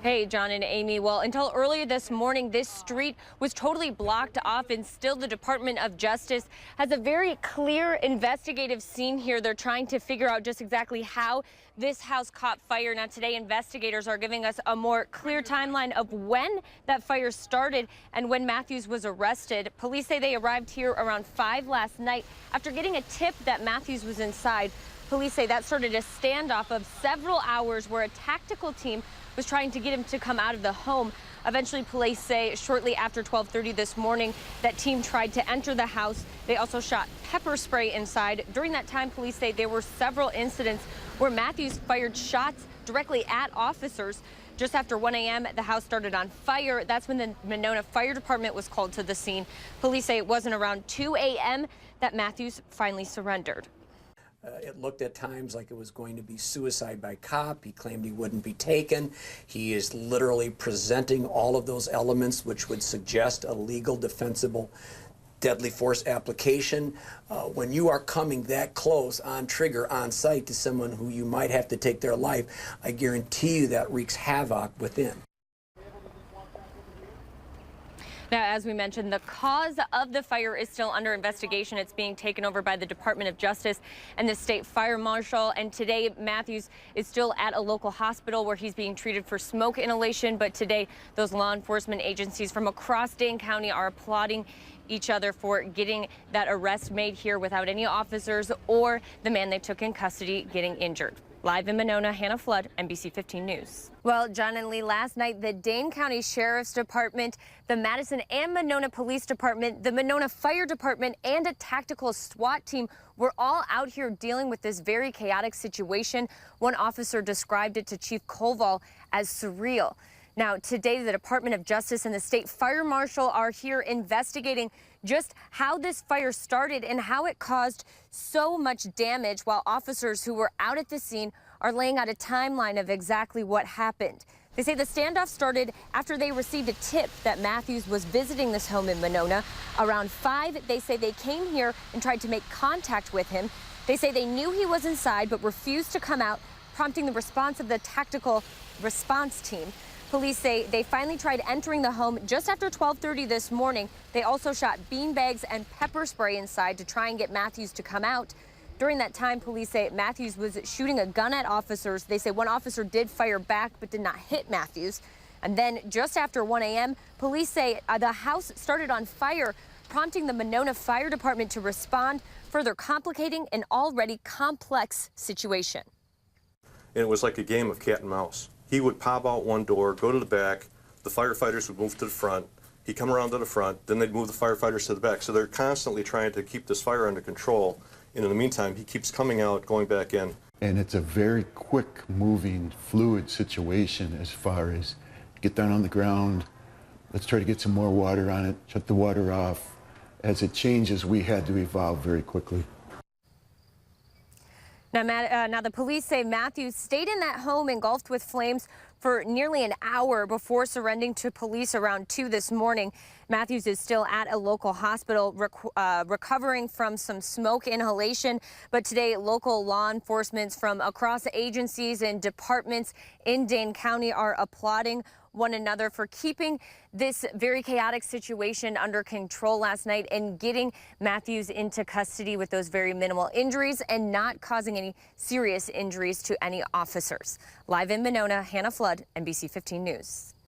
Hey, John and Amy. Well, until earlier this morning, this street was totally blocked off, and still the Department of Justice has a very clear investigative scene here. They're trying to figure out just exactly how this house caught fire. Now, today, investigators are giving us a more clear timeline of when that fire started and when Matthews was arrested. Police say they arrived here around 5 last night after getting a tip that Matthews was inside. Police say that started a standoff of several hours where a tactical team was trying to get him to come out of the home. Eventually, police say shortly after 12:30 this morning, that team tried to enter the house. They also shot pepper spray inside. During that time, police say there were several incidents where Matthews fired shots directly at officers. Just after 1 a.m., the house started on fire. That's when the Monona Fire Department was called to the scene. Police say it wasn't around 2 a.m. that Matthews finally surrendered. It looked at times like it was going to be suicide by cop. He claimed he wouldn't be taken. He is literally presenting all of those elements which would suggest a legal, defensible, deadly force application. When you are coming that close on trigger, on site to someone who you might have to take their life, I guarantee you that wreaks havoc within. Now, as we mentioned, the cause of the fire is still under investigation. It's being taken over by the Department of Justice and the state fire marshal. And today, Matthews is still at a local hospital where he's being treated for smoke inhalation. But today, those law enforcement agencies from across Dane County are applauding each other for getting that arrest made here without any officers or the man they took in custody getting injured. Live in Monona, Hannah Flood, NBC 15 News. Well, John and Lee, last night, the Dane County Sheriff's Department, the Madison and Monona Police Department, the Monona Fire Department, and a tactical SWAT team were all out here dealing with this very chaotic situation. One officer described it to Chief Koval as surreal. Now, today, the Department of Justice and the state fire marshal are here investigating just how this fire started and how it caused so much damage, while officers who were out at the scene are laying out a timeline of exactly what happened. They say the standoff started after they received a tip that Matthews was visiting this home in Monona. Around 5, they say they came here and tried to make contact with him. They say they knew he was inside but refused to come out, prompting the response of the tactical response team. Police say they finally tried entering the home just after 12:30 this morning. They also shot beanbags and pepper spray inside to try and get Matthews to come out. During that time, police say Matthews was shooting a gun at officers. They say one officer did fire back but did not hit Matthews. And then just after 1 a.m., police say the house started on fire, prompting the Monona Fire Department to respond, further complicating an already complex situation. And it was like a game of cat and mouse. He would pop out one door, go to the back, the firefighters would move to the front, he'd come around to the front, then they'd move the firefighters to the back. So they're constantly trying to keep this fire under control. And in the meantime, he keeps coming out, going back in. And it's a very quick moving, fluid situation as far as get down on the ground, let's try to get some more water on it, shut the water off. As it changes, we had to evolve very quickly. Now, the police say Matthews stayed in that home engulfed with flames for nearly an hour before surrendering to police around 2 this morning. Matthews is still at a local hospital recovering from some smoke inhalation. But today, local law enforcement from across agencies and departments in Dane County are applauding one another for keeping this very chaotic situation under control last night and getting Matthews into custody with those very minimal injuries and not causing any serious injuries to any officers. Live in Monona, Hannah Flood, NBC 15 News.